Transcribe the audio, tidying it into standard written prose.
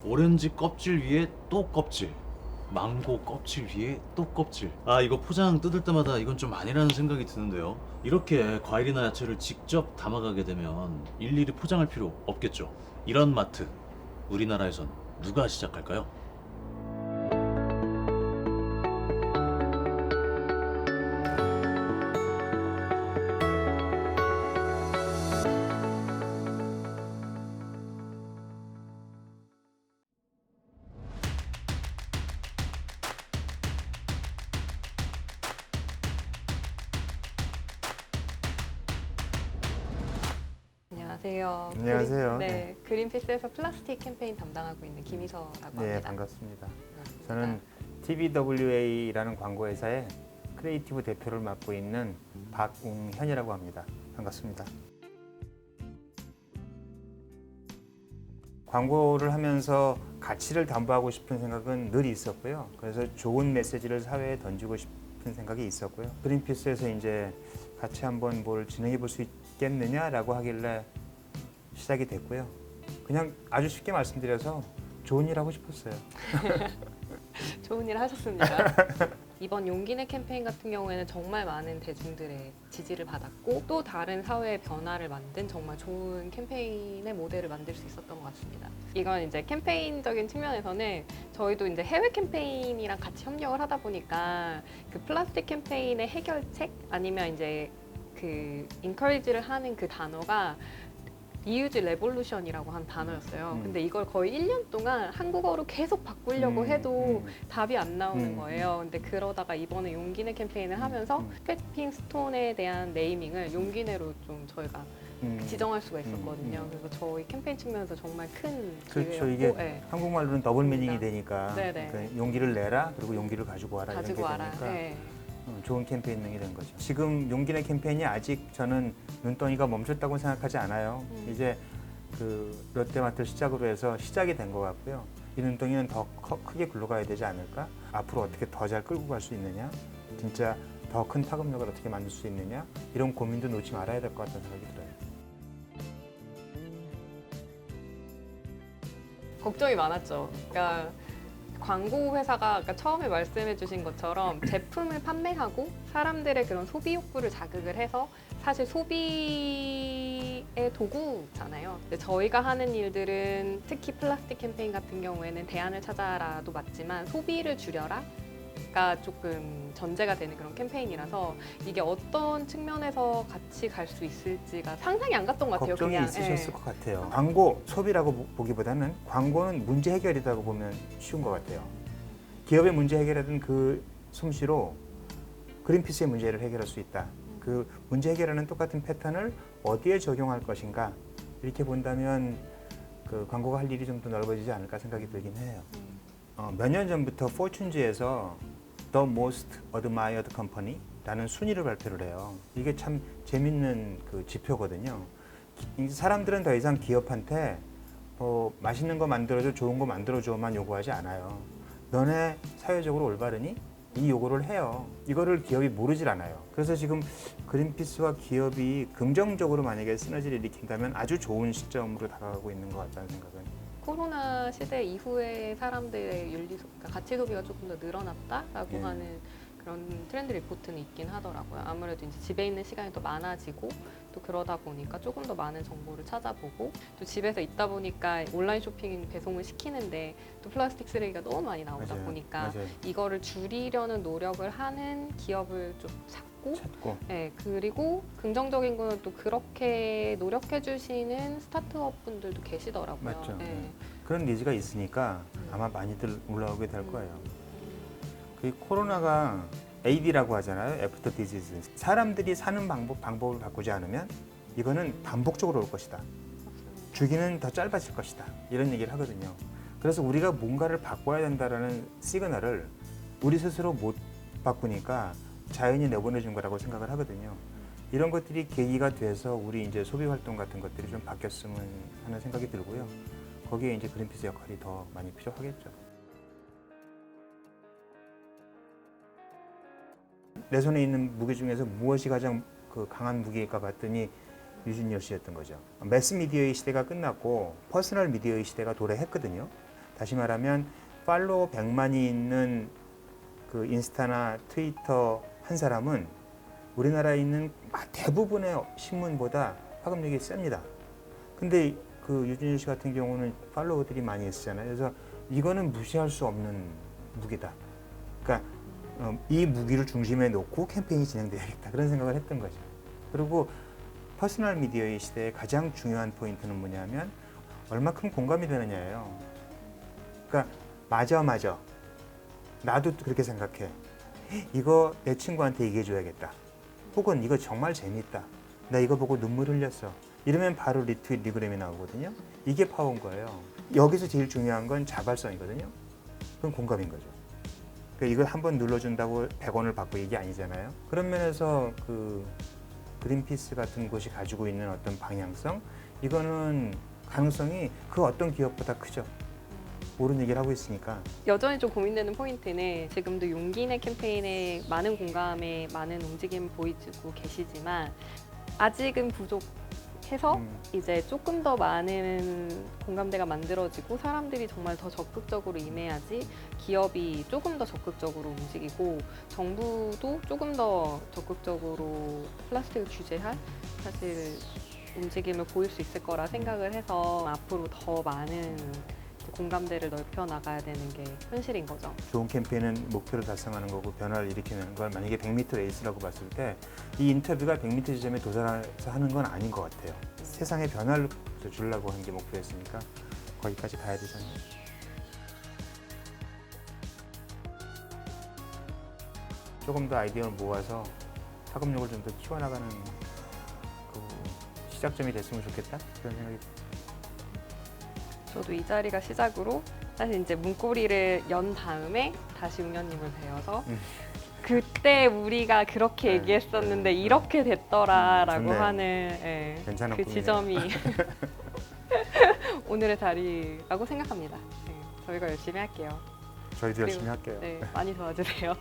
오렌지 껍질 위에 또 껍질, 망고 껍질 위에 또 껍질. 아, 이거 포장 뜯을 때마다 이건 좀 아니라는 생각이 드는데요. 이렇게 과일이나 야채를 직접 담아가게 되면 일일이 포장할 필요 없겠죠. 이런 마트, 우리나라에선 누가 시작할까요? 안녕하세요. 안녕하세요. 네, 그린피스에서 플라스틱 캠페인 담당하고 있는 김희서라고 네, 합니다. 반갑습니다. 반갑습니다. 저는 TBWA라는 광고회사의 크리에이티브 대표를 맡고 있는 박웅현이라고 합니다. 반갑습니다. 광고를 하면서 가치를 담보하고 싶은 생각은 늘 있었고요. 그래서 좋은 메시지를 사회에 던지고 싶은 생각이 있었고요. 그린피스에서 이제 같이 한번 뭘 진행해 볼 수 있겠느냐라고 하길래 시작이 됐고요. 그냥 아주 쉽게 말씀드려서 좋은 일 하고 싶었어요. 좋은 일 하셨습니다. 이번 용기내 캠페인 같은 경우에는 정말 많은 대중들의 지지를 받았고 또 다른 사회의 변화를 만든 정말 좋은 캠페인의 모델을 만들 수 있었던 것 같습니다. 이건 이제 캠페인적인 측면에서는 저희도 이제 해외 캠페인이랑 같이 협력을 하다 보니까 그 플라스틱 캠페인의 해결책 아니면 이제 그 인커리지를 하는 그 단어가 리유즈 레볼루션이라고 한 단어였어요. 근데 이걸 거의 1년 동안 한국어로 계속 바꾸려고 해도 답이 안 나오는 거예요. 근데 그러다가 이번에 용기내 캠페인을 하면서 스태핑 스톤에 대한 네이밍을 용기내로 좀 저희가 지정할 수가 있었거든요. 그래서 저희 캠페인 측면에서 정말 큰 그렇죠. 기회였고 이게 네. 한국말로는 더블 미닝이 맞습니다. 되니까 네네. 그 용기를 내라 그리고 용기를 가지고 와라 가지고 이런 게 와라. 되니까 네. 좋은 캠페인이 된 거죠. 지금 용기내 캠페인이 아직 저는 눈덩이가 멈췄다고 생각하지 않아요. 이제 그 롯데마트 시작으로 해서 시작이 된 것 같고요. 이 눈덩이는 더 크게 굴러가야 되지 않을까? 앞으로 어떻게 더 잘 끌고 갈 수 있느냐? 진짜 더 큰 파급력을 어떻게 만들 수 있느냐? 이런 고민도 놓지 말아야 될 것 같다는 생각이 들어요. 걱정이 많았죠. 그러니까 광고 회사가 아까 처음에 말씀해 주신 것처럼 제품을 판매하고 사람들의 그런 소비 욕구를 자극을 해서 사실 소비의 도구잖아요. 근데 저희가 하는 일들은 특히 플라스틱 캠페인 같은 경우에는 대안을 찾아라도 맞지만 소비를 줄여라 가 조금 전제가 되는 그런 캠페인이라서 이게 어떤 측면에서 같이 갈 수 있을지가 상상이 안 갔던 것 같아요. 걱정이 그냥. 있으셨을 예. 것 같아요. 광고, 소비라고 보기보다는 광고는 문제 해결이라고 보면 쉬운 것 같아요. 기업의 문제 해결하던 그 솜씨로 그린피스의 문제를 해결할 수 있다. 그 문제 해결하는 똑같은 패턴을 어디에 적용할 것인가 이렇게 본다면 그 광고가 할 일이 좀 더 넓어지지 않을까 생각이 들긴 해요. 몇 년 전부터 포춘지에서 The Most Admired Company라는 순위를 발표를 해요. 이게 참 재밌는 그 지표거든요. 사람들은 더 이상 기업한테 맛있는 거 만들어줘, 좋은 거 만들어줘만 요구하지 않아요. 너네 사회적으로 올바르니? 이 요구를 해요. 이거를 기업이 모르질 않아요. 그래서 지금 그린피스와 기업이 긍정적으로 만약에 시너지를 일으킨다면 아주 좋은 시점으로 다가가고 있는 것 같다는 생각은. 코로나 시대 이후에 사람들의 그러니까 가치 소비가 조금 더 늘어났다라고 예. 하는 그런 트렌드 리포트는 있긴 하더라고요. 아무래도 이제 집에 있는 시간이 더 많아지고 또 그러다 보니까 조금 더 많은 정보를 찾아보고 또 집에서 있다 보니까 온라인 쇼핑 배송을 시키는데 또 플라스틱 쓰레기가 너무 많이 나오다 맞아요. 보니까 맞아요. 이거를 줄이려는 노력을 하는 기업을 좀 찾고 네, 그리고 긍정적인 거는 또 그렇게 노력해 주시는 스타트업 분들도 계시더라고요. 맞죠. 네. 그런 니즈가 있으니까 아마 많이들 올라오게 될 거예요. 그 코로나가 AD라고 하잖아요. After Disease. 사람들이 사는 방법을 바꾸지 않으면 이거는 반복적으로 올 것이다. 주기는 더 짧아질 것이다. 이런 얘기를 하거든요. 그래서 우리가 뭔가를 바꿔야 된다라는 시그널을 우리 스스로 못 바꾸니까 자연이 내보내준 거라고 생각을 하거든요. 이런 것들이 계기가 돼서 우리 이제 소비 활동 같은 것들이 좀 바뀌었으면 하는 생각이 들고요. 거기에 이제 그린피스 역할이 더 많이 필요하겠죠. 내 손에 있는 무기 중에서 무엇이 가장 그 강한 무기일까 봤더니 유진열 씨였던 거죠. 매스 미디어의 시대가 끝났고 퍼스널 미디어의 시대가 도래했거든요. 다시 말하면 팔로워 100만이 있는 그 인스타나 트위터 한 사람은 우리나라에 있는 대부분의 신문보다 파급력이 셉니다. 근데 그 유준일 씨 같은 경우는 팔로워들이 많이 있잖아요. 그래서 이거는 무시할 수 없는 무기다. 그러니까 이 무기를 중심에 놓고 캠페인이 진행돼야겠다 그런 생각을 했던 거죠. 그리고 퍼스널 미디어의 시대에 가장 중요한 포인트는 뭐냐면 얼마큼 공감이 되느냐예요. 그러니까 맞아 나도 그렇게 생각해. 이거 내 친구한테 얘기해줘야겠다. 혹은 이거 정말 재밌다. 나 이거 보고 눈물 흘렸어. 이러면 바로 리트윗 리그램이 나오거든요. 이게 파워인 거예요. 여기서 제일 중요한 건 자발성이거든요. 그건 공감인 거죠. 그러니까 이걸 한번 눌러준다고 100원을 받고 이게 아니잖아요. 그런 면에서 그 그린피스 같은 곳이 가지고 있는 어떤 방향성, 이거는 가능성이 그 어떤 기업보다 크죠. 옳은 얘기를 하고 있으니까. 여전히 좀 고민되는 포인트는 지금도 용기내 캠페인에 많은 공감에 많은 움직임을 보이고 계시지만 아직은 부족해서 이제 조금 더 많은 공감대가 만들어지고 사람들이 정말 더 적극적으로 임해야지 기업이 조금 더 적극적으로 움직이고 정부도 조금 더 적극적으로 플라스틱을 규제할 사실 움직임을 보일 수 있을 거라 생각을 해서 앞으로 더 많은 공감대를 넓혀 나가야 되는 게 현실인 거죠. 좋은 캠페인은 목표를 달성하는 거고 변화를 일으키는 걸 만약에 100m 레이스라고 봤을 때 이 인터뷰가 100m 지점에 도달해서 하는 건 아닌 것 같아요. 세상에 변화를 주려고 한 게 목표였으니까 거기까지 가야 되잖아요. 조금 더 아이디어를 모아서 파급력을 좀 더 키워나가는 그 시작점이 됐으면 좋겠다 그런 생각이 듭니다. 저도 이 자리가 시작으로 사실 이제 문고리를 연 다음에 다시 웅현님을 뵈어서 그때 우리가 그렇게 네, 얘기했었는데 네, 이렇게 됐더라라고 좋네요. 하는 예, 괜찮은 그 꿈이네요. 지점이 오늘의 자리라고 생각합니다. 네, 저희가 열심히 할게요. 저희도 그리고- 열심히 할게요. 네, 많이 도와주세요.